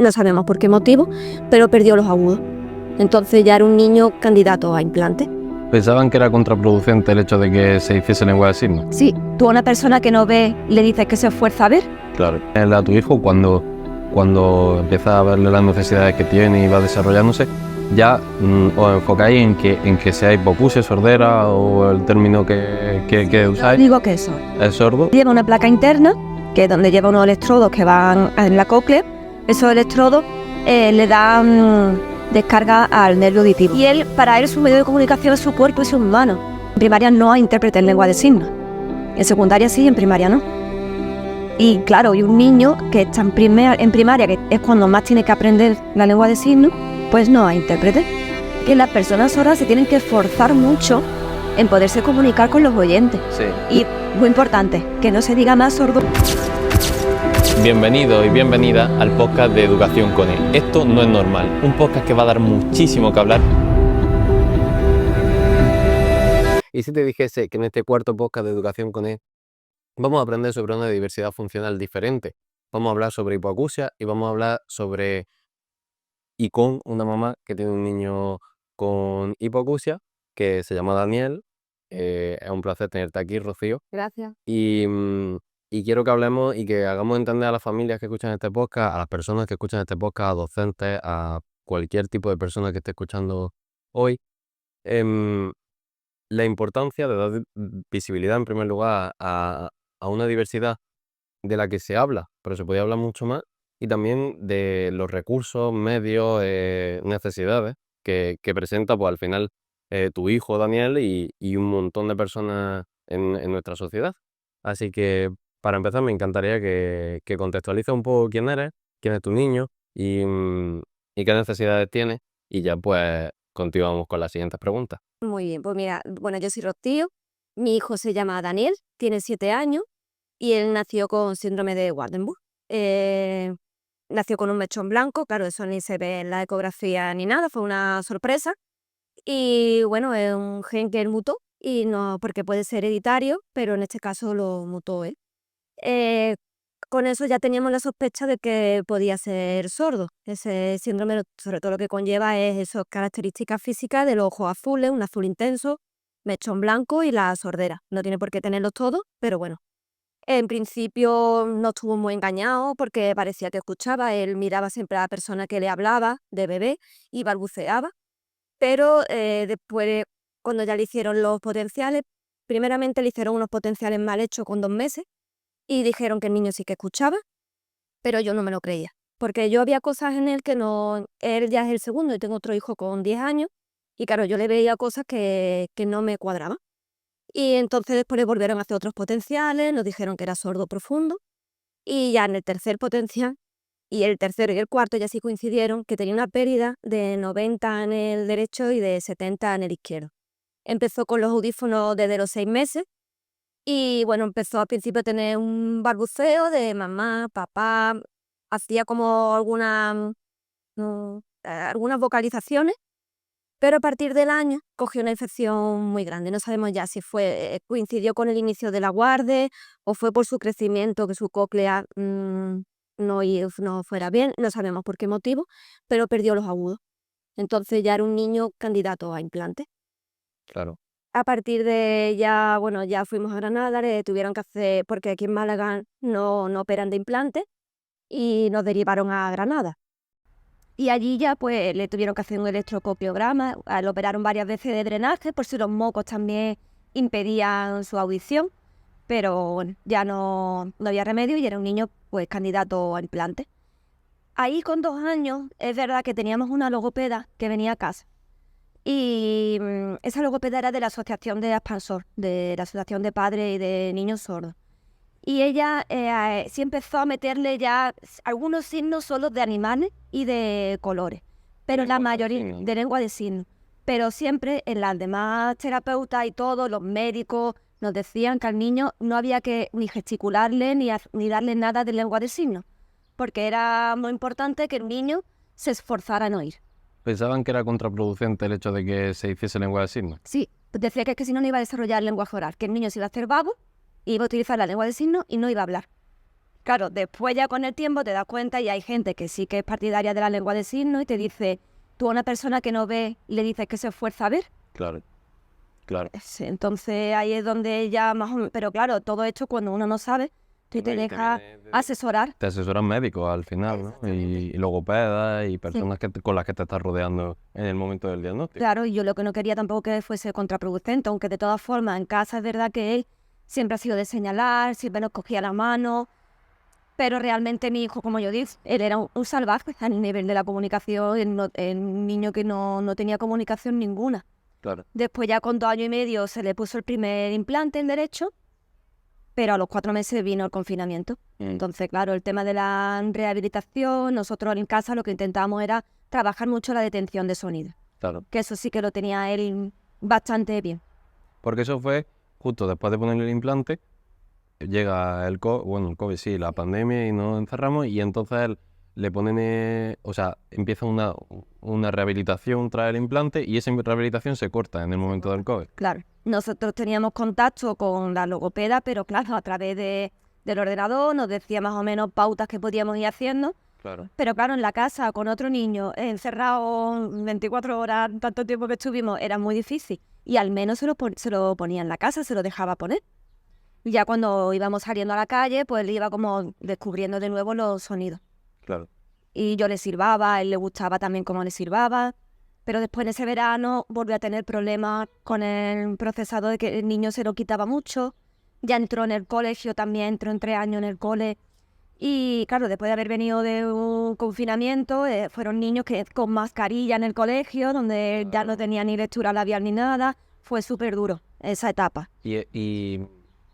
no sabemos por qué motivo, pero perdió los agudos. Entonces ya era un niño candidato a implante. ¿Pensaban que era contraproducente el hecho de que se hiciese lengua de signos? Sí, tú a una persona que no ve le dices que se esfuerza a ver. Claro. A tu hijo, cuando empieza a verle las necesidades que tiene y va desarrollándose, ya os enfocáis en que sea hipoacusia, sordera o el término que usáis. Digo que eso. ¿Es sordo? Lleva una placa interna, que es donde lleva unos electrodos que van en la cóclea. Esos electrodos le dan descarga al nervio auditivo. Y él, para él, su medio de comunicación es su cuerpo y sus manos. En primaria no hay intérprete en lengua de signos. En secundaria sí, en primaria no. Y claro, y un niño que está en primaria, que es cuando más tiene que aprender la lengua de signos, pues no hay intérprete. Que las personas sordas se tienen que esforzar mucho en poderse comunicar con los oyentes. Sí. Y muy importante, que no se diga más sordo. Bienvenido y bienvenida al podcast de Educación con E. Esto no es normal, un podcast que va a dar muchísimo que hablar. Y si te dijese que en este cuarto podcast de Educación con E vamos a aprender sobre una diversidad funcional diferente, vamos a hablar sobre hipoacusia y vamos a hablar sobre y con una mamá que tiene un niño con hipoacusia que se llama Daniel. Es un placer tenerte aquí, Rocío. Gracias. Y quiero que hablemos y que hagamos entender a las familias que escuchan este podcast, a las personas que escuchan este podcast, a docentes, a cualquier tipo de persona que esté escuchando hoy, la importancia de dar visibilidad en primer lugar a una diversidad de la que se habla, pero se podía hablar mucho más, y también de los recursos, medios, necesidades que presenta pues al final tu hijo Daniel y un montón de personas en nuestra sociedad. Así que para empezar me encantaría que contextualices un poco quién eres, quién es tu niño y qué necesidades tiene, y ya pues continuamos con las siguientes preguntas. Muy bien, pues mira, bueno, yo soy Rocío, mi hijo se llama Daniel, tiene 7 años y él nació con síndrome de Waardenburg. Nació con un mechón blanco, claro, eso ni se ve en la ecografía ni nada, fue una sorpresa. Y bueno, es un gen que él mutó, y no, porque puede ser hereditario, pero en este caso lo mutó él. Con eso ya teníamos la sospecha de que podía ser sordo. Ese síndrome, sobre todo lo que conlleva es esas características físicas de los ojos azules, un azul intenso, mechón blanco y la sordera. No tiene por qué tenerlos todos, pero bueno. En principio no estuvo muy engañado porque parecía que escuchaba. Él miraba siempre a la persona que le hablaba de bebé y balbuceaba. Pero después, cuando ya le hicieron los potenciales, primeramente le hicieron unos potenciales mal hechos con 2 meses y dijeron que el niño sí que escuchaba, pero yo no me lo creía. Porque yo había cosas en él que no. Él ya es el segundo y tengo otro hijo con 10 años, y claro, yo le veía cosas que no me cuadraban. Y entonces después le volvieron a hacer otros potenciales, nos dijeron que era sordo profundo, y ya en el tercer potencial, y el tercero y el cuarto ya sí coincidieron que tenía una pérdida de 90 en el derecho y de 70 en el izquierdo. Empezó con los audífonos desde los 6 meses, y bueno, empezó al principio a tener un balbuceo de mamá, papá, hacía como algunas vocalizaciones, pero a partir del año cogió una infección muy grande. No sabemos ya si coincidió con el inicio de la guardia o fue por su crecimiento, que su cóclea no fuera bien. No sabemos por qué motivo, pero perdió los agudos. Entonces ya era un niño candidato a implante. Claro. A partir de ya, bueno, ya fuimos a Granada, le tuvieron que hacer, porque aquí en Málaga no operan de implante, y nos derivaron a Granada. Y allí ya pues le tuvieron que hacer un electrocopiograma, lo operaron varias veces de drenaje, por si los mocos también impedían su audición, pero bueno, ya no había remedio y era un niño pues candidato a implante. Ahí con 2 años es verdad que teníamos una logopeda que venía a casa, y esa logopeda era de la Asociación de Expansor, de la Asociación de Padres y de Niños Sordos. Y ella sí empezó a meterle ya algunos signos solo de animales y de colores, pero la mayoría de lengua de signos. Pero siempre en las demás terapeutas y todos los médicos nos decían que al niño no había que ni gesticularle ni darle nada de lengua de signos, porque era muy importante que el niño se esforzara en oír. ¿Pensaban que era contraproducente el hecho de que se hiciese lengua de signos? Sí, decía que si no iba a desarrollar lenguaje oral, que el niño se iba a hacer vago, iba a utilizar la lengua de signos y no iba a hablar. Claro, después ya con el tiempo te das cuenta y hay gente que sí que es partidaria de la lengua de signos y te dice, tú a una persona que no ve le dices que se esfuerza a ver. Claro, claro. Sí, entonces ahí es donde ya más o menos... Pero claro, todo esto cuando uno no sabe, tú te Hombre, y dejas viene de- asesorar. Te asesoran médicos al final, ¿no? Y logopedas y personas con las que te estás rodeando en el momento del diagnóstico. Claro, y yo lo que no quería tampoco que fuese contraproducente, aunque de todas formas en casa es verdad que él siempre ha sido de señalar, siempre nos cogía la mano, pero realmente mi hijo, como yo digo, él era un salvaje a nivel de la comunicación, un niño que no tenía comunicación ninguna. Claro. Después ya con 2 años y medio se le puso el primer implante en derecho, pero a los 4 meses vino el confinamiento. Entonces, claro, el tema de la rehabilitación, nosotros en casa lo que intentábamos era trabajar mucho la detención de sonido, Claro. que eso sí que lo tenía él bastante bien. Porque eso fue justo después de ponerle el implante, llega el COVID, sí, la pandemia y nos encerramos y entonces le ponen, o sea, empieza una rehabilitación tras el implante y esa rehabilitación se corta en el momento del COVID. Claro, nosotros teníamos contacto con la logopeda, pero claro, a través del ordenador nos decía más o menos pautas que podíamos ir haciendo. Claro. Pero claro, en la casa con otro niño, encerrado 24 horas, tanto tiempo que estuvimos, era muy difícil. Y al menos se lo ponía en la casa, se lo dejaba poner. Y ya cuando íbamos saliendo a la calle, pues él iba como descubriendo de nuevo los sonidos. Claro. Y yo le silbaba, a él le gustaba también cómo le silbaba. Pero después en ese verano volvió a tener problemas con el procesador de que el niño se lo quitaba mucho. Ya entró en el colegio también, entró en 3 años en el cole. Y claro, después de haber venido de un confinamiento, fueron niños que con mascarilla en el colegio, donde ya no tenía ni lectura labial ni nada. Fue súper duro esa etapa. Y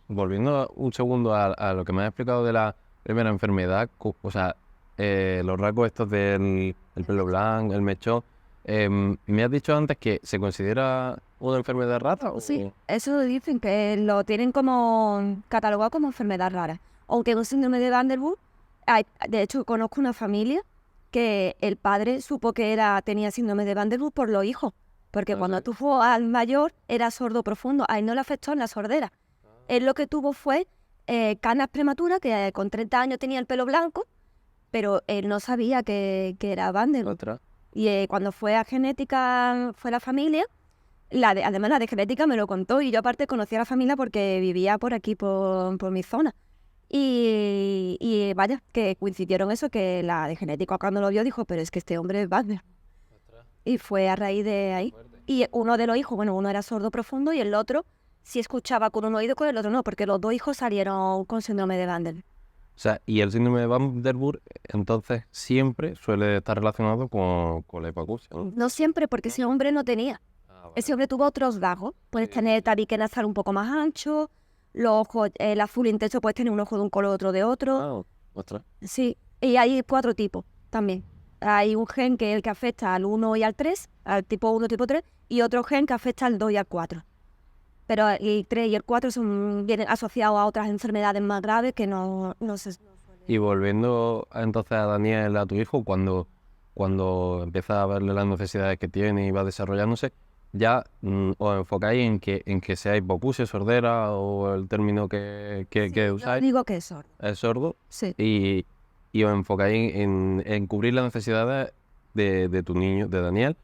volviendo un segundo a lo que me has explicado de la primera enfermedad, o sea, los rasgos estos del el pelo blanco, el mechón, me has dicho antes que se considera una enfermedad rara. Sí, eso dicen que lo tienen como catalogado como enfermedad rara. Aunque es un síndrome de Van der Waals, de hecho conozco una familia que el padre supo que tenía síndrome de Van der Waals por los hijos. Porque cuando tuvo al mayor era sordo profundo, a él no le afectó en la sordera. Él lo que tuvo fue canas prematuras, que con 30 años tenía el pelo blanco, pero él no sabía que era Van der Waals. Otra. Y cuando fue a genética, fue la familia, además la de genética me lo contó, y yo aparte conocí a la familia porque vivía por aquí, por mi zona. Y vaya, que coincidieron eso, que la de genética cuando lo vio dijo, pero es que este hombre es Van der Waals. Y fue a raíz de ahí. Y uno de los hijos, bueno, uno era sordo profundo y el otro sí escuchaba con un oído y con el otro no, porque los 2 hijos salieron con síndrome de Van der Waals. O sea, y el síndrome de Van der Waals, entonces, siempre suele estar relacionado con la hipoacusia, ¿no? No siempre, porque ese hombre no tenía. Ese hombre tuvo otros rasgos. Puedes tener tabique nasal un poco más ancho, los ojos, el azul intenso, puedes tener un ojo de un color, otro de otro. Ostras. Sí, y hay 4 tipos también. Hay un gen que es el que afecta al 1 y al 3, al tipo 1, tipo 3, y otro gen que afecta al 2 y al 4. Pero el 3 y el 4 vienen asociados a otras enfermedades más graves que no se... Y volviendo entonces a Daniel, a tu hijo, cuando empieza a verle las necesidades que tiene y va desarrollándose, ya os enfocáis en que sea hipoacusia, sordera o el término que Yo usáis, digo que es sordo. es sordo, Sí. y os enfocáis en cubrir las necesidades de tu niño, de Daniel,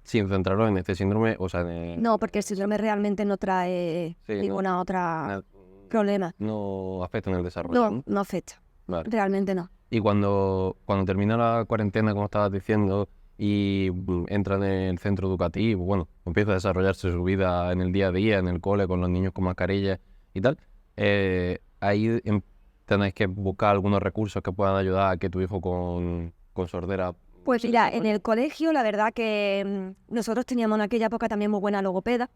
sin centraros en este síndrome, o sea, No, porque el síndrome realmente no trae Sí, ninguna otra problema. no afecta en el desarrollo. No, no afecta. Vale. Realmente no. Y cuando termina la cuarentena, como estabas diciendo, y entra en el centro educativo, bueno, empieza a desarrollarse su vida en el día a día, en el cole, con los niños con mascarilla y tal, ahí tenéis que buscar algunos recursos que puedan ayudar a que tu hijo con sordera... Pues mira, en el colegio la verdad que nosotros teníamos en aquella época también muy buena logopeda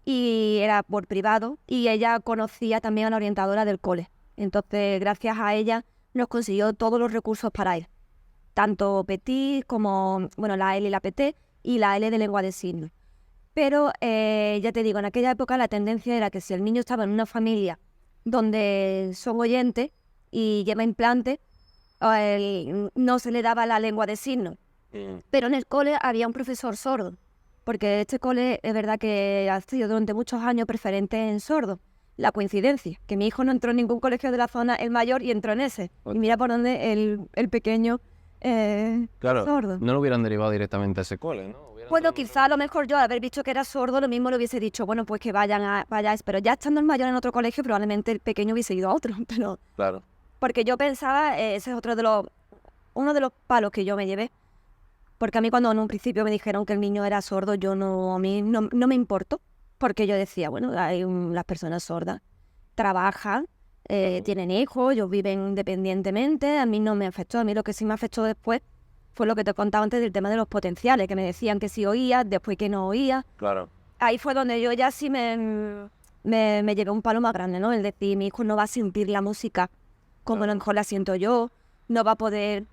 y era por privado y ella conocía también a la orientadora del cole. Entonces, gracias a ella nos consiguió todos los recursos para él. Tanto PETI como, bueno, la L y la PT y la L de lengua de signos. Pero ya te digo, en aquella época la tendencia era que si el niño estaba en una familia donde son oyentes y lleva implante, no se le daba la lengua de signos. Pero en el cole había un profesor sordo, porque este cole es verdad que ha sido durante muchos años preferente en sordo. la coincidencia, que mi hijo no entró en ningún colegio de la zona, el mayor, y entró en ese. Y mira por dónde el pequeño Claro, sordo. no lo hubieran derivado directamente a ese cole, ¿no? Bueno, quizá a lo mejor yo, al haber visto que era sordo, lo mismo le hubiese dicho, bueno, pues que vayáis. Pero ya estando el mayor en otro colegio, probablemente el pequeño hubiese ido a otro. Pero Claro. porque yo pensaba, ese es uno de los palos que yo me llevé. Porque a mí cuando en un principio me dijeron que el niño era sordo, a mí no me importó. Porque yo decía, bueno, las personas sordas trabajan, tienen hijos, ellos viven independientemente, a mí no me afectó. A mí lo que sí me afectó después fue lo que te contaba antes del tema de los potenciales, que me decían que sí oía, después que no oía. Claro. Ahí fue donde yo ya sí me llevé un palo más grande, ¿no? El decir, mi hijo no va a sentir la música como a lo mejor la siento yo, no va a poder...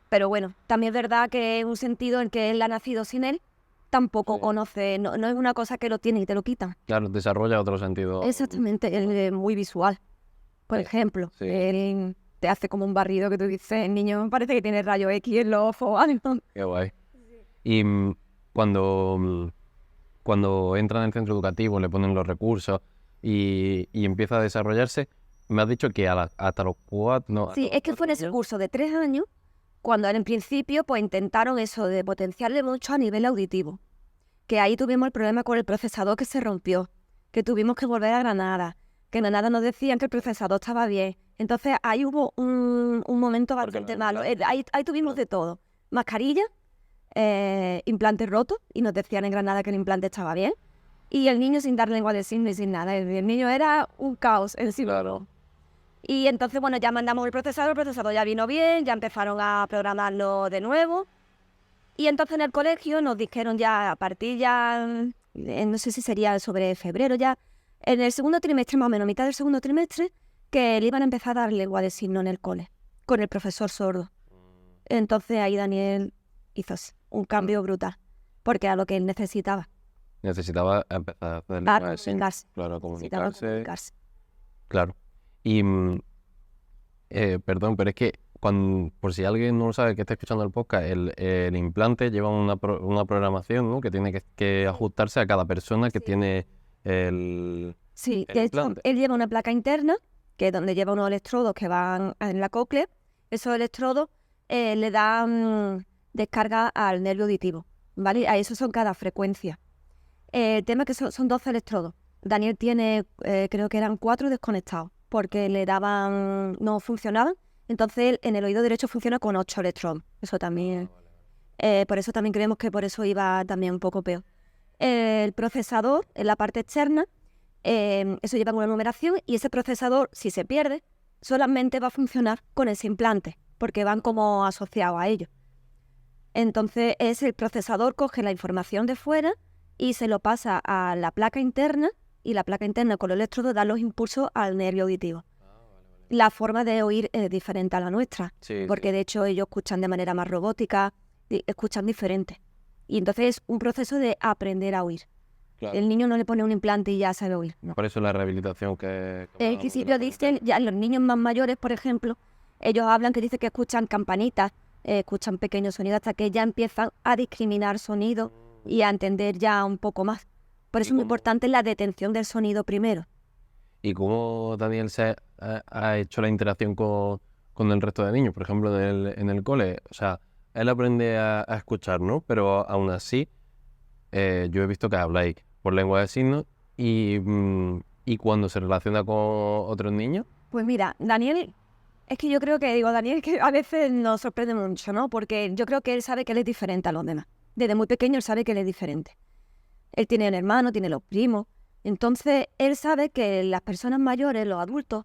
Pero bueno, también es verdad que es un sentido en que él ha nacido sin él, tampoco conoce, no es una cosa que lo tiene y te lo quitan. Claro, desarrolla otro sentido. Exactamente, él es muy visual. Por ejemplo, Sí. él te hace como un barrido que tú dices, el niño parece que tiene rayo X en los ojos o algo. Qué guay. Y cuando entra en el centro educativo, le ponen los recursos y empieza a desarrollarse, me has dicho que hasta los 4... No, Sí, es que fue en ese curso de 3 años cuando en principio pues intentaron eso de potenciarle mucho a nivel auditivo. Que ahí tuvimos el problema con el procesador que se rompió, que tuvimos que volver a Granada, que en Granada nos decían que el procesador estaba bien. Entonces ahí hubo un momento bastante malo. Ahí tuvimos de todo. Mascarilla, implante roto, y nos decían en Granada que el implante estaba bien. Y el niño sin dar lengua de signos y sin nada. El niño era un caos en sí mismo. Claro. Y entonces, bueno, ya mandamos el procesador ya vino bien, ya empezaron a programarlo de nuevo. Y entonces en el colegio nos dijeron ya, a partir ya, no sé si sería sobre febrero ya, en el segundo trimestre, más o menos, mitad del segundo trimestre, que le iban a empezar a dar lengua de signo en el cole, con el profesor sordo. Entonces ahí Daniel hizo un cambio brutal, porque era lo que él necesitaba. Necesitaba empezar a hacer Para lenguaje de signos. comunicarse. Claro, Necesitaba comunicarse. comunicarse. Claro. Y, perdón, pero es que por si alguien no lo sabe que está escuchando el podcast, el implante lleva una programación, ¿no? Que tiene que ajustarse a cada persona que Sí. tiene el Sí, el de hecho, implante. él lleva una placa interna, que es donde lleva unos electrodos que van en la cóclea. Esos electrodos le dan descarga al nervio auditivo, ¿vale? A eso son cada frecuencia. El tema es que son 12 electrodos. Daniel tiene, creo que eran 4 desconectados, porque no funcionaban. Entonces él en el oído derecho funciona con 8 electrodos. Eso también, por eso también creemos que por eso iba también un poco peor. El procesador, en la parte externa, eso lleva una numeración, y ese procesador, si se pierde, solamente va a funcionar con ese implante, porque van como asociados a ello. Entonces el procesador coge la información de fuera y se lo pasa a la placa interna, y la placa interna con los electrodos da los impulsos al nervio auditivo. La forma de oír es diferente a la nuestra, Sí, porque sí. de hecho ellos escuchan de manera más robótica, escuchan diferente. Y entonces es un proceso de aprender a oír. Claro. El niño no le pone un implante y ya sabe oír. No. Por eso la rehabilitación que En hablábamos principio de la dicen, ya los niños más mayores, por ejemplo, ellos hablan que dicen que escuchan campanitas, escuchan pequeños sonidos, hasta que ya empiezan a discriminar sonidos y a entender ya un poco más. Por eso es muy importante la detención del sonido primero. ¿Y cómo Daniel ha hecho la interacción con el resto de niños? Por ejemplo, en el cole. O sea, él aprende a escuchar, ¿no? Pero aún así, yo he visto que habláis por lengua de signos y cuando se relaciona con otros niños. Pues mira, Daniel, es que yo creo que, Daniel que a veces nos sorprende mucho, ¿no? Porque yo creo que él sabe que él es diferente a los demás. Desde muy pequeño él sabe que él es diferente. Él tiene un hermano, tiene los primos. Entonces, él sabe que las personas mayores, los adultos,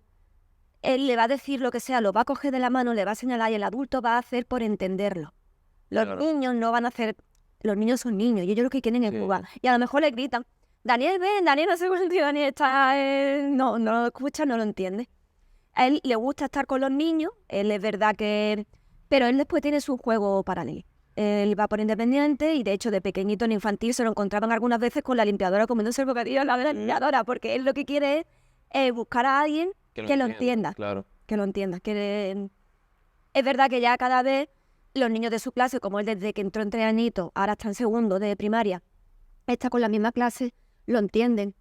él le va a decir lo que sea, lo va a coger de la mano, le va a señalar, y el adulto va a hacer por entenderlo. Los Claro. niños no van a hacer... Los niños son niños y ellos lo que quieren es Sí. jugar. Y a lo mejor le gritan, Daniel, ven, Daniel, no sé cuánto, Daniel está... No lo escucha, no lo entiende. A él le gusta estar con los niños, él es verdad que... Pero él después tiene su juego paralelo. Él va por independiente, y de hecho de pequeñito en infantil se lo encontraban algunas veces con la limpiadora comiéndose el bocadillo al lado de la limpiadora, porque él lo que quiere es buscar a alguien que lo entienda. Claro. Que lo entienda. Es verdad que ya cada vez los niños de su clase, como él desde que entró en 3 añitos, ahora está en segundo de primaria, está con la misma clase, lo entienden.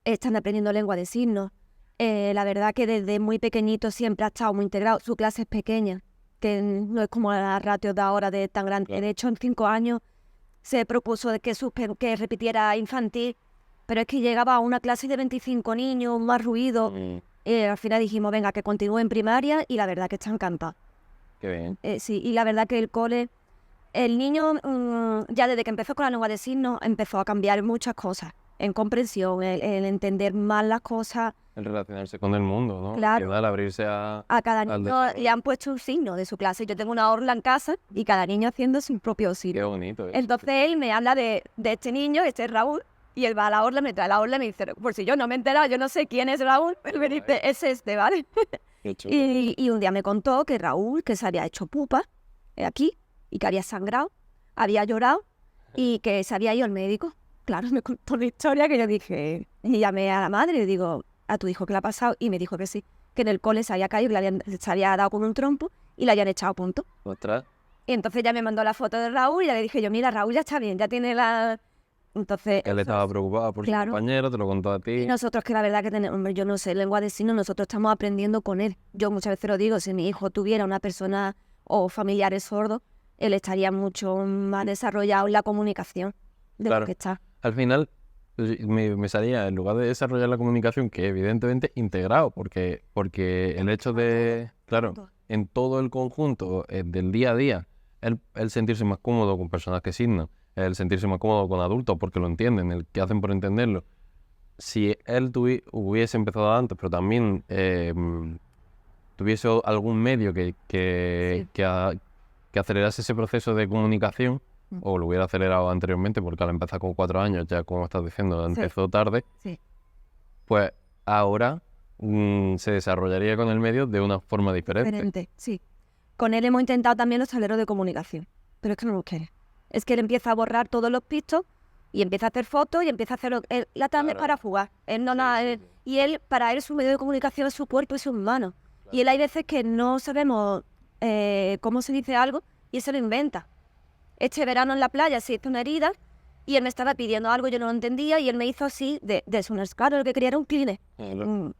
están aprendiendo lengua de signos. La verdad que desde muy pequeñito siempre ha estado muy integrado. Su clase es pequeña, que no es como la ratio de ahora de tan grande. Claro. De hecho, en 5 años se propuso de que repitiera infantil, pero es que llegaba a una clase de 25 niños, más ruido. Al final dijimos, venga, que continúe en primaria, y la verdad que está encantada. Qué bien. Sí, y la verdad que el cole, el niño ya desde que empezó con la lengua de signos empezó a cambiar muchas cosas, en comprensión, el entender más las cosas. El relacionarse con el mundo, ¿no? Claro. Al abrirse a... A cada al niño desarrollo. le han puesto un signo de su clase. Yo tengo una orla en casa y cada niño haciendo su propio Qué signo. bonito eso. Entonces él me habla de este niño, este es Raúl, y él va a la orla, me trae la orla y me dice, por si yo no me he enterado, yo no sé quién es Raúl, él me dice, es este, ¿vale? Qué chulo. Y un día me contó que Raúl, que se había hecho pupa aquí, y que había sangrado, había llorado, y que se había ido al médico. Claro, me contó la historia que yo dije, y llamé a la madre y le digo, ¿a tu hijo qué le ha pasado? Y me dijo que sí, que en el cole se había caído, que se había dado con un trompo y le habían echado a punto. Ostras. Y entonces ya me mandó la foto de Raúl y ya le dije yo, mira, Raúl ya está bien, ya tiene la... Entonces... Él eso estaba es. preocupado por su Claro. compañero, te lo contó a ti. Y nosotros, que la verdad que tenemos, hombre, yo no sé lengua de signos, nosotros estamos aprendiendo con él. Yo muchas veces lo digo, si mi hijo tuviera una persona o familiares sordos, él estaría mucho más desarrollado en la comunicación de Claro. lo que está. Al final, me salía, en lugar de desarrollar la comunicación, que evidentemente integrado, porque el hecho de, claro, en todo el conjunto del día a día, el sentirse más cómodo con personas que signan, el sentirse más cómodo con adultos porque lo entienden, el que hacen por entenderlo. Si él hubiese empezado antes, pero también tuviese algún medio que acelerase ese proceso de comunicación, o lo hubiera acelerado anteriormente, porque al empezar con 4 años, ya como estás diciendo, empezó tarde, Sí. pues ahora se desarrollaría con el medio de una forma diferente. Diferente, sí. Con él hemos intentado también los tableros de comunicación, pero es que no lo quiere. Es que él empieza a borrar todos los pistos y empieza a hacer fotos y empieza a hacer... la tablet Claro. para jugar. Él no Sí, la- sí, él- sí. Y él, para él, su medio de comunicación es su cuerpo y sus manos. Y él hay veces que no sabemos cómo se dice algo y él se lo inventa. Este verano en la playa se hizo una herida y él me estaba pidiendo algo, yo no lo entendía, y él me hizo así de su claro, lo que quería era un Kleenex.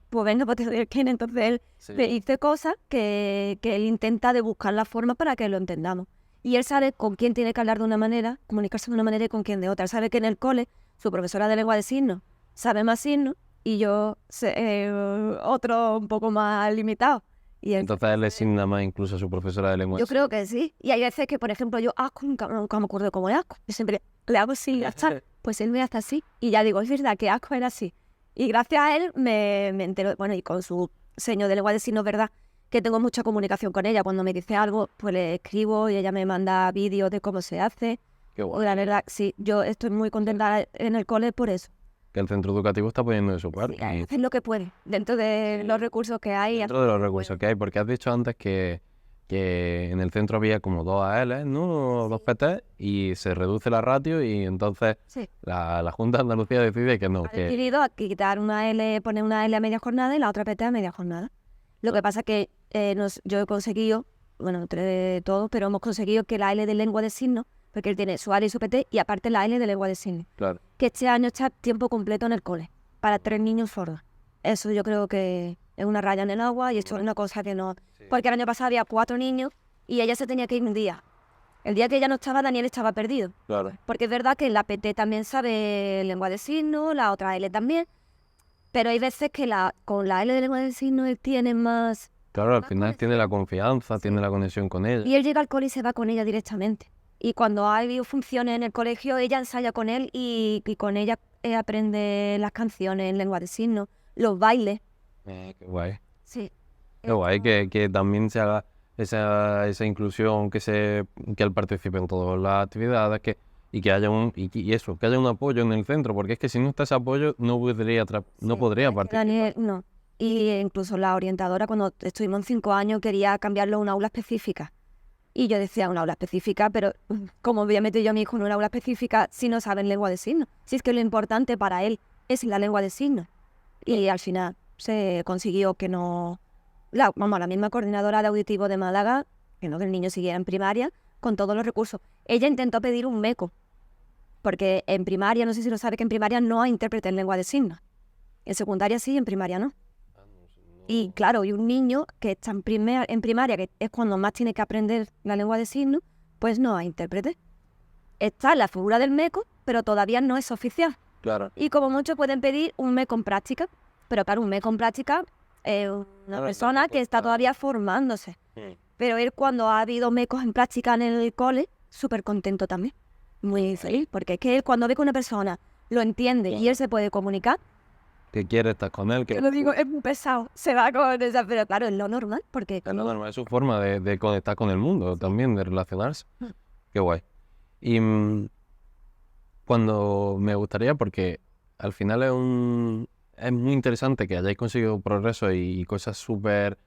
Pues venga, pues te doy el Kleenex. Entonces él Sí. me dice cosas que él intenta de buscar la forma para que lo entendamos. Y él sabe con quién tiene que hablar de una manera, comunicarse de una manera y con quién de otra. Él sabe que en el cole su profesora de lengua de signos sabe más signos y yo sé otro un poco más limitado. Y él, Entonces él le asigna más incluso a su profesora de lengua. yo creo que sí. Y hay veces que, por ejemplo, yo asco, nunca me acuerdo cómo es asco. Yo siempre le hago así y ya está. Pues él me hace así. Y ya digo, es verdad que asco era así. Y gracias a él me entero, bueno, y con su seño de lengua de signos, verdad, que tengo mucha comunicación con ella. Cuando me dice algo, pues le escribo y ella me manda vídeos de cómo se hace. Qué guay. La verdad, sí, yo estoy muy contenta en el cole por eso. Que el centro educativo está poniendo de su parte. Sí, hacer lo que puede, dentro de Sí. los recursos que hay. Dentro de los recursos que hay, porque has dicho antes que en el centro había como 2 AL, ¿no? 2 PT, y se reduce la ratio y entonces Sí. la Junta de Andalucía decide que no, Ha que decidido a quitar una L, poner una L a media jornada y la otra PT a media jornada. Lo que pasa es que yo he conseguido, bueno, entre todos, pero hemos conseguido que la L de lengua de signos, porque él tiene su L y su PT, y aparte la L de lengua de signos, claro, que este año está tiempo completo en el cole, para 3 niños sordos. Eso yo creo que es una raya en el agua y esto es una cosa que no... Porque el año pasado había 4 niños y ella se tenía que ir un día. El día que ella no estaba, Daniel estaba perdido. claro. Porque es verdad que la PT también sabe lengua de signos, la otra L también, pero hay veces que con la L de lengua de signos él tiene más... Claro, al Más final tiene la confianza, tiene la conexión con ella. Y él llega al cole y se va con ella directamente. Y cuando ha habido funciones en el colegio, ella ensaya con él y con ella aprende las canciones en lengua de signos, los bailes. Qué guay. Sí. Qué guay que también se haga esa inclusión, que él participe en todas las actividades, y que haya que haya un apoyo en el centro, porque es que si no está ese apoyo no podría participar. Daniel, no. Y incluso la orientadora, cuando estuvimos en 5 años, quería cambiarlo a una aula específica. Y yo decía, una aula específica, pero ¿cómo voy a meter yo a mi hijo en una aula específica si no saben lengua de signos? Si es que lo importante para él es la lengua de signos. Y al final se consiguió que no... la misma coordinadora de auditivo de Málaga, que no, que el niño siguiera en primaria, con todos los recursos. Ella intentó pedir un MECO, porque en primaria, no sé si lo sabe, que en primaria no hay intérprete en lengua de signos. En secundaria sí, en primaria no. Y claro, y un niño que está en primaria, que es cuando más tiene que aprender la lengua de signos, pues no hay intérprete. Está la figura del MECO, pero todavía no es oficial. Claro. Y como mucho pueden pedir un MECO en práctica. Pero claro, un MECO en práctica es una Claro, persona tampoco que está está- todavía formándose. Pero él, cuando ha habido MECOs en práctica en el cole, súper contento también. Muy feliz, porque es que él, cuando ve que una persona lo entiende y él se puede comunicar, Que quiere estar con él, que yo lo digo, es muy pesado, se va con esa, pero claro, es lo normal, porque es lo normal, es su forma de conectar con el mundo también, de relacionarse. Mm. Qué guay. Y cuando me gustaría, porque al final es muy interesante que hayáis conseguido progreso y cosas súper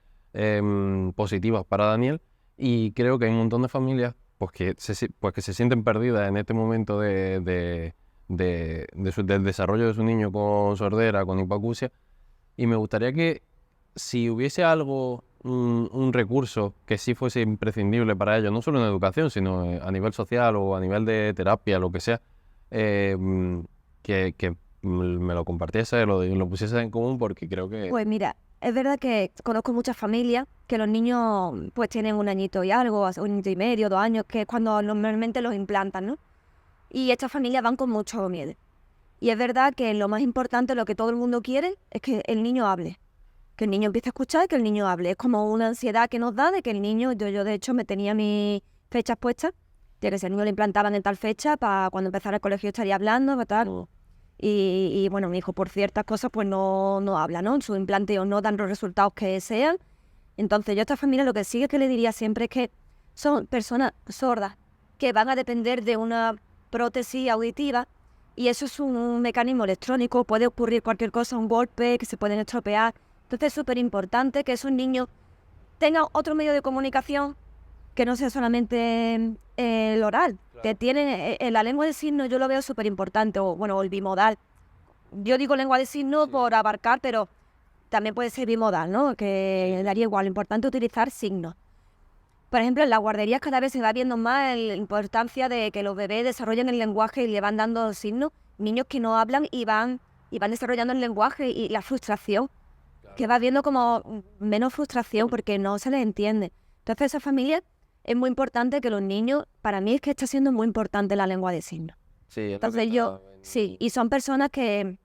positivas para Daniel, y creo que hay un montón de familias pues que se sienten perdidas en este momento del desarrollo de su niño con sordera, con hipoacusia, y me gustaría que si hubiese algo, un recurso que sí fuese imprescindible para ellos, no solo en educación, sino a nivel social o a nivel de terapia, lo que sea, que me lo compartiese, lo pusiese en común, porque creo que... pues mira, es verdad que conozco muchas familias que los niños pues tienen un añito y algo, un añito y medio, 2 años, que es cuando normalmente los implantan, ¿no? Y estas familias van con mucho miedo. Y es verdad que lo más importante, lo que todo el mundo quiere, es que el niño hable. Que el niño empiece a escuchar y que el niño hable. Es como una ansiedad que nos da de que el niño, yo de hecho me tenía mis fechas puestas, de que si al niño le implantaban en tal fecha, para cuando empezara el colegio estaría hablando, para tal. Y bueno, mi hijo por ciertas cosas pues no habla, ¿no? Sus implantes no dan los resultados que sean. Entonces yo a esta familia lo que sí es que le diría siempre es que son personas sordas que van a depender de una prótesis auditiva, y eso es un mecanismo electrónico, puede ocurrir cualquier cosa, un golpe, que se pueden estropear. Entonces es súper importante que esos niños tengan otro medio de comunicación que no sea solamente el oral, que tienen la lengua de signos. Yo lo veo súper importante, o bueno, el bimodal. Yo digo lengua de signos por abarcar, pero también puede ser bimodal, ¿no? Que daría igual, lo importante es utilizar signos. Por ejemplo, en las guarderías cada vez se va viendo más la importancia de que los bebés desarrollen el lenguaje y le van dando signos. Niños que no hablan y van desarrollando el lenguaje, y la frustración, que va viendo como menos frustración porque no se les entiende. Entonces, esa familia es muy importante que los niños, para mí es que está siendo muy importante la lengua de signos. Sí, es lo que Entonces yo, sí, y son personas que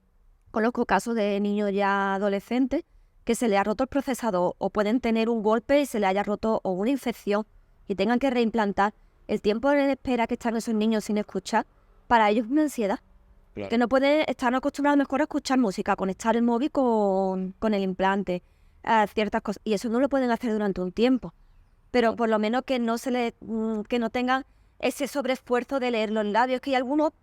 conozco casos de niños ya adolescentes que se le ha roto el procesador, o pueden tener un golpe y se le haya roto, o una infección y tengan que reimplantar. El tiempo de espera que están esos niños sin escuchar, para ellos es una ansiedad. Claro. Que no pueden estar acostumbrados mejor a escuchar música, conectar el móvil con el implante, a ciertas cosas. Y eso no lo pueden hacer durante un tiempo. Pero por lo menos que no que no tengan ese sobreesfuerzo de leer los labios. Que hay algunos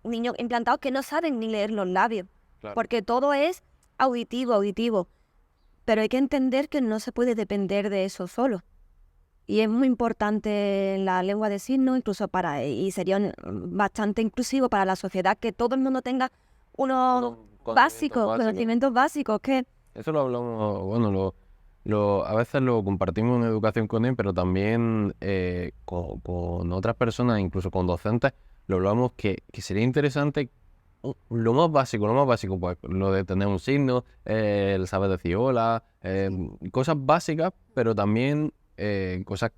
niños implantados que no saben ni leer los labios. Claro. Porque todo es auditivo. Pero hay que entender que no se puede depender de eso solo. Y es muy importante la lengua de signos, incluso y sería bastante inclusivo para la sociedad que todo el mundo tenga unos conocimientos básicos, que Eso lo hablamos, bueno, a veces lo compartimos en educación con él, pero también con otras personas, incluso con docentes, lo hablamos que sería interesante lo más básico, pues lo de tener un signo, el saber decir hola, cosas básicas, pero también cosas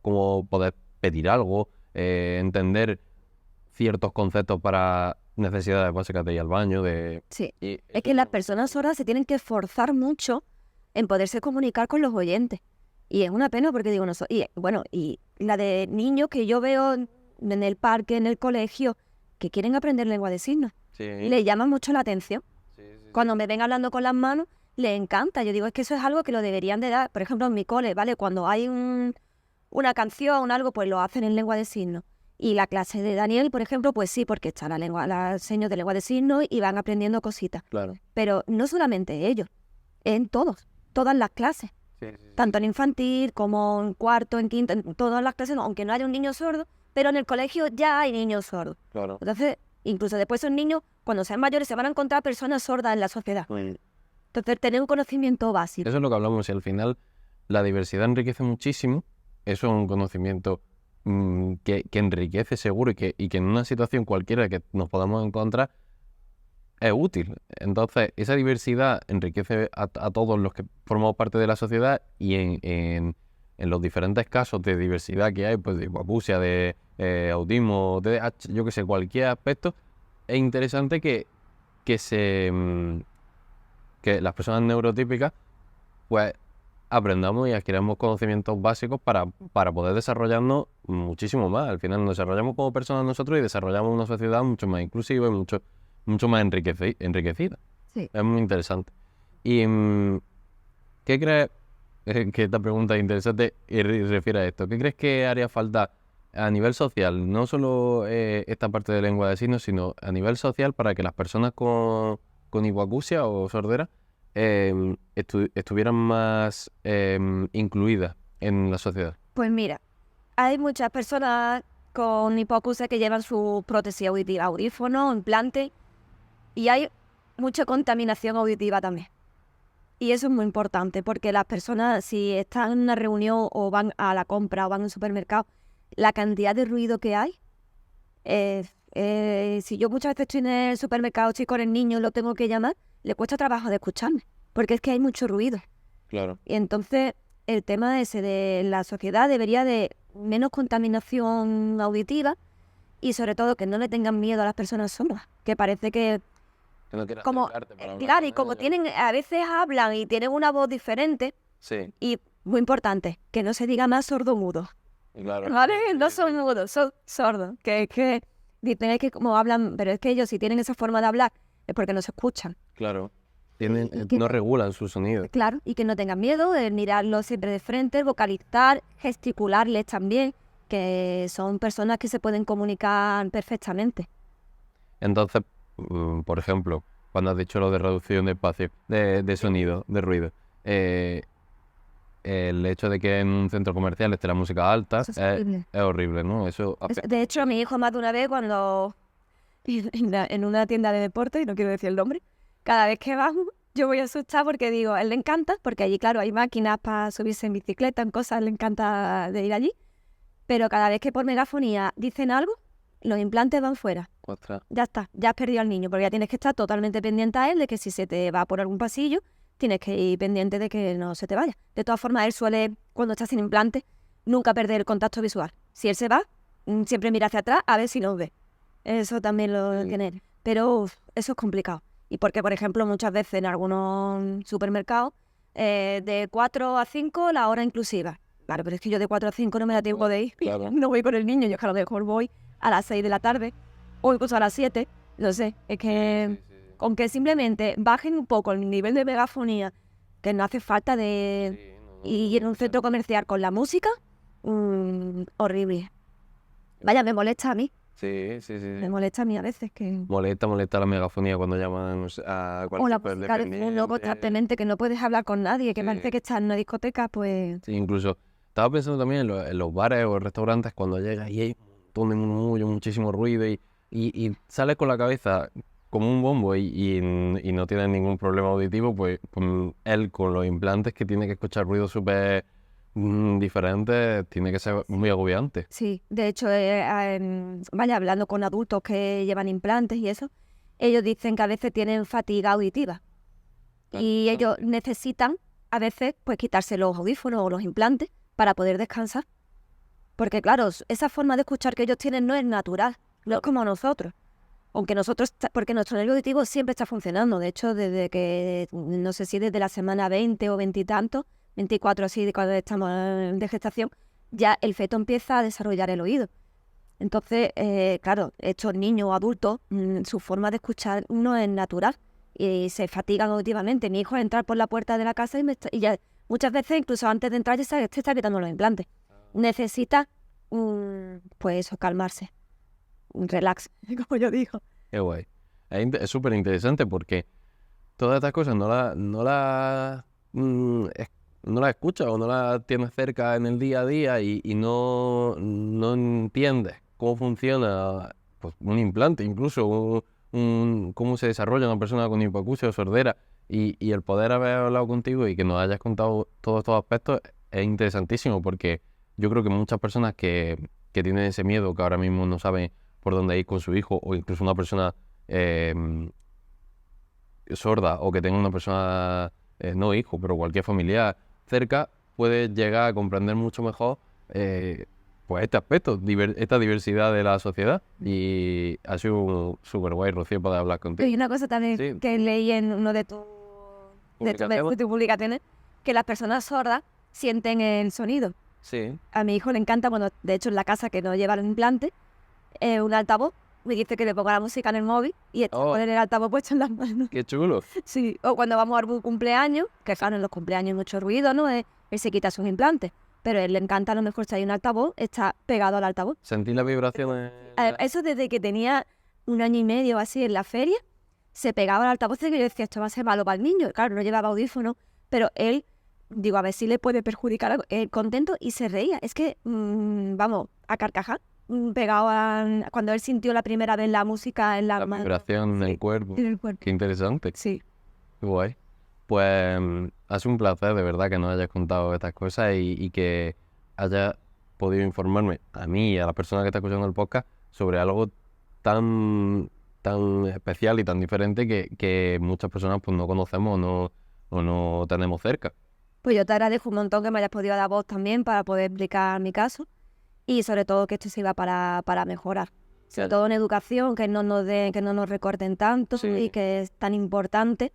como poder pedir algo, entender ciertos conceptos para necesidades básicas de ir al baño, sí. y Es eso que las personas sordas se tienen que esforzar mucho en poderse comunicar con los oyentes. Y es una pena porque digo, y la de niños que yo veo en el parque, en el colegio, que quieren aprender lengua de signos. Sí, Le llama mucho la atención. sí. Cuando me ven hablando con las manos, les encanta. Yo digo, es que eso es algo que lo deberían de dar. Por ejemplo, en mi cole, ¿vale? Cuando hay una canción, algo, pues lo hacen en lengua de signos. Y la clase de Daniel, por ejemplo, pues sí, porque está la seños de lengua de signos y van aprendiendo cositas. Claro. Pero no solamente ellos, en todas las clases. Sí. Tanto en infantil como en cuarto, en quinto, en todas las clases, aunque no haya un niño sordo, pero en el colegio ya hay niños sordos. Claro. Entonces, incluso después esos niños, cuando sean mayores, se van a encontrar personas sordas en la sociedad. Entonces, tener un conocimiento básico. Eso es lo que hablamos, y al final la diversidad enriquece muchísimo. Eso es un conocimiento que enriquece seguro, y que en una situación cualquiera que nos podamos encontrar, es útil. Entonces, esa diversidad enriquece a todos los que formamos parte de la sociedad y en los diferentes casos de diversidad que hay, pues de hipoacusia, de autismo, TDAH, yo que sé, cualquier aspecto, es interesante que las personas neurotípicas pues aprendamos y adquiramos conocimientos básicos para poder desarrollarnos muchísimo más. Al final nos desarrollamos como personas nosotros y desarrollamos una sociedad mucho más inclusiva y mucho más enriquecida. Sí. Es muy interesante. ¿Y qué crees? Que esta pregunta es interesante y refiere a esto. ¿Qué crees que haría falta a nivel social? No solo esta parte de lengua de signos, sino a nivel social para que las personas con hipoacusia o sordera estuvieran más incluidas en la sociedad. Pues mira, hay muchas personas con hipoacusia que llevan su prótesis auditiva, audífono, implante, y hay mucha contaminación auditiva también. Y eso es muy importante porque las personas, si están en una reunión o van a la compra o van a un supermercado, la cantidad de ruido que hay, si yo muchas veces estoy en el supermercado, estoy con el niño y lo tengo que llamar, le cuesta trabajo de escucharme, porque es que hay mucho ruido. Claro. Y entonces el tema ese de la sociedad debería de menos contaminación auditiva y sobre todo que no le tengan miedo a las personas sordas, que parece que Que no quieras como, acercarte para hablar claro, con y como ella. tienen, a veces hablan y tienen una voz diferente, Sí, y muy importante, que no se diga más sordo-mudo, claro. ¿vale? No Sí, son mudos, son sordos, que dicen es que como hablan, pero es que ellos si tienen esa forma de hablar es porque no se escuchan. Claro. Y que No regulan su sonido. claro, y que no tengan miedo de mirarlos siempre de frente, vocalizar, gesticularles también, que son personas que se pueden comunicar perfectamente. Entonces, por ejemplo, cuando has dicho lo de reducción de espacio, de sonido, de ruido, el hecho de que en un centro comercial esté la música alta Eso es horrible. es horrible, ¿no? Eso afecta. De hecho, a mi hijo más de una vez cuando en una tienda de deporte, y no quiero decir el nombre, cada vez que vamos yo voy asustada porque digo, a él le encanta, porque allí claro hay máquinas para subirse en bicicleta, en cosas, le encanta de ir allí, pero cada vez que por megafonía dicen algo, los implantes van fuera. Ostras. Ya está, ya has perdido al niño, porque ya tienes que estar totalmente pendiente a él de que si se te va por algún pasillo, tienes que ir pendiente de que no se te vaya. De todas formas, él suele, cuando está sin implante, nunca perder el contacto visual. Si él se va, siempre mira hacia atrás a ver si nos ve. Eso también lo Sí. tiene él. Pero eso es complicado. Y porque, por ejemplo, muchas veces en algunos supermercados, de 4 a 5 la hora inclusiva. Claro, pero es que yo de 4 a 5 no me da tiempo de ir. Claro. No voy con el niño, yo es que a lo mejor voy a las 6 de la tarde o incluso a las 7. No sé, es que con que simplemente bajen un poco el nivel de megafonía, que no hace falta de ir a un centro comercial con la música, horrible. Vaya, me molesta a mí. Sí. Me molesta a mí a veces que... Molesta la megafonía cuando llaman a O la cualquier música de fondo constantemente, que no puedes hablar con nadie, que Sí. parece que estás en una discoteca, pues... Sí, incluso estaba pensando también en los bares o restaurantes cuando llegas y hay un montón de murmullo, muchísimo ruido y sales con la cabeza como un bombo y no tienes ningún problema auditivo, pues él con los implantes que tiene que escuchar ruidos súper diferentes, tiene que ser muy agobiante. Sí, de hecho, vaya, hablando con adultos que llevan implantes y eso, ellos dicen que a veces tienen fatiga auditiva y ellos necesitan a veces pues quitarse los audífonos o los implantes para poder descansar. Porque claro, esa forma de escuchar que ellos tienen no es natural, no es como nosotros. Aunque nosotros, porque nuestro nervio auditivo siempre está funcionando. De hecho, desde que, no sé si desde la semana 20 o 20 y tanto, 24 así, de cuando estamos de gestación, ya el feto empieza a desarrollar el oído. Entonces, claro, estos niños o adultos, su forma de escuchar no es natural y se fatigan auditivamente. Mi hijo al entrar por la puerta de la casa y ya muchas veces, incluso antes de entrar, ya se está quitando los implantes. Necesita, pues eso, calmarse, un relax, como yo digo. Qué guay. Es súper interesante porque todas estas cosas no las escuchas o no las tienes cerca en el día a día y no entiendes cómo funciona pues, un implante, incluso cómo se desarrolla una persona con hipoacusia o sordera y el poder haber hablado contigo y que nos hayas contado todos estos aspectos es interesantísimo porque yo creo que muchas personas que tienen ese miedo, que ahora mismo no saben por dónde ir con su hijo o incluso una persona sorda o que tenga una persona, no hijo, pero cualquier familiar cerca, puede llegar a comprender mucho mejor pues este aspecto, esta diversidad de la sociedad. Y ha sido súper guay, Rocío, poder hablar contigo. Y una cosa también Sí. que leí en uno de tus publicaciones, que las personas sordas sienten el sonido. Sí. A mi hijo le encanta, bueno, de hecho en la casa que no lleva el implante, un altavoz, me dice que le ponga la música en el móvil y está Oh. con el altavoz puesto en las manos. Qué chulo. Sí, o cuando vamos a algún cumpleaños, que claro, en los cumpleaños hay mucho ruido, ¿no? Él se quita sus implantes, pero a él le encanta, a lo mejor si hay un altavoz, está pegado al altavoz. Sentí las vibraciones. Eso desde que tenía 1 año y medio así en la feria, se pegaba al altavoz y yo decía, esto va a ser malo para el niño. Claro, no llevaba audífonos, pero él, digo, a ver si le puede perjudicar algo. Contento y se reía. Es que, vamos, a carcajar, pegado cuando él sintió la primera vez la música en La mano. vibración en el cuerpo. En el cuerpo. Qué interesante. Sí. Qué guay. Pues ha sido un placer, de verdad, que nos hayas contado estas cosas y que hayas podido informarme a mí y a la persona que está escuchando el podcast sobre algo tan especial y tan diferente que muchas personas pues no conocemos o no tenemos cerca. Pues yo te agradezco un montón que me hayas podido dar voz también para poder explicar mi caso y sobre todo que esto sirva para mejorar. Sobre todo en educación, que no nos recorten tanto Sí. y que es tan importante.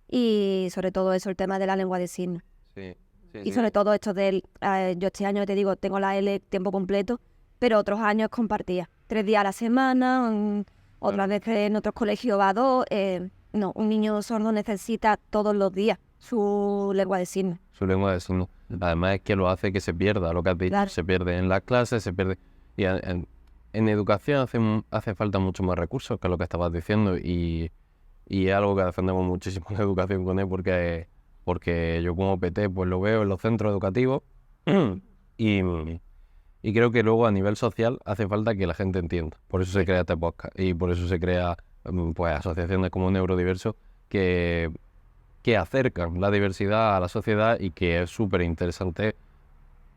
Y sobre todo eso, el tema de la lengua de signos. Sí, sí, Y sobre todo esto del... yo este año te digo, tengo la L tiempo completo, pero otros años compartía 3 días a la semana, otras veces en otros colegios va 2. No, un niño sordo necesita todos los días su lengua de signos. Su lengua de signos. Además es que lo hace que se pierda, lo que has dicho. Claro. Se pierde en las clases, se pierde... Y en educación hace falta mucho más recursos, que es lo que estabas diciendo, y es algo que defendemos muchísimo en educación con él, porque yo como PT pues lo veo en los centros educativos y creo que luego a nivel social hace falta que la gente entienda. Por eso se crea este podcast y por eso se crea pues asociaciones como Neurodiverso que acercan la diversidad a la sociedad y que es súper interesante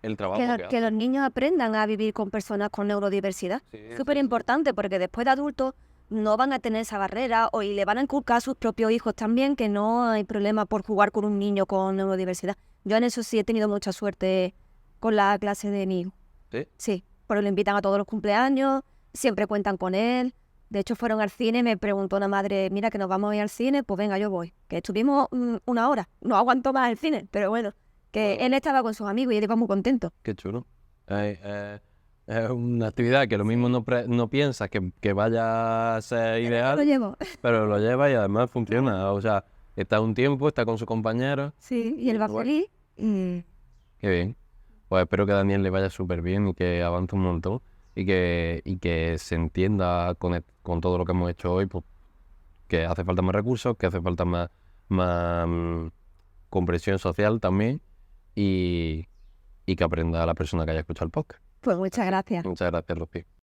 el trabajo que Que los niños aprendan a vivir con personas con neurodiversidad. hacen. Súper importante porque después de adultos no van a tener esa barrera y le van a inculcar a sus propios hijos también que no hay problema por jugar con un niño con neurodiversidad. Yo en eso sí he tenido mucha suerte con la clase de mi hijo. ¿Sí? Sí, porque lo invitan a todos los cumpleaños, siempre cuentan con él. De hecho, fueron al cine, me preguntó una madre, mira que nos vamos a ir al cine, pues venga, yo voy. Que estuvimos 1 hora, no aguanto más el cine, pero bueno, que Bueno. él estaba con sus amigos y él iba muy contento. Qué chulo. Es una actividad que lo mismo no piensas que vaya a ser Lo ideal, llevo. pero lo lleva y además funciona. O sea, está un tiempo, está con su compañero. Sí, y él va Guay. feliz. y- Qué bien. Pues espero que a Daniel le vaya súper bien y que avance un montón y que se entienda con todo lo que hemos hecho hoy, pues, que hace falta más recursos, que hace falta más comprensión social también y que aprenda la persona que haya escuchado el podcast. Pues muchas gracias. Muchas gracias, Rocío.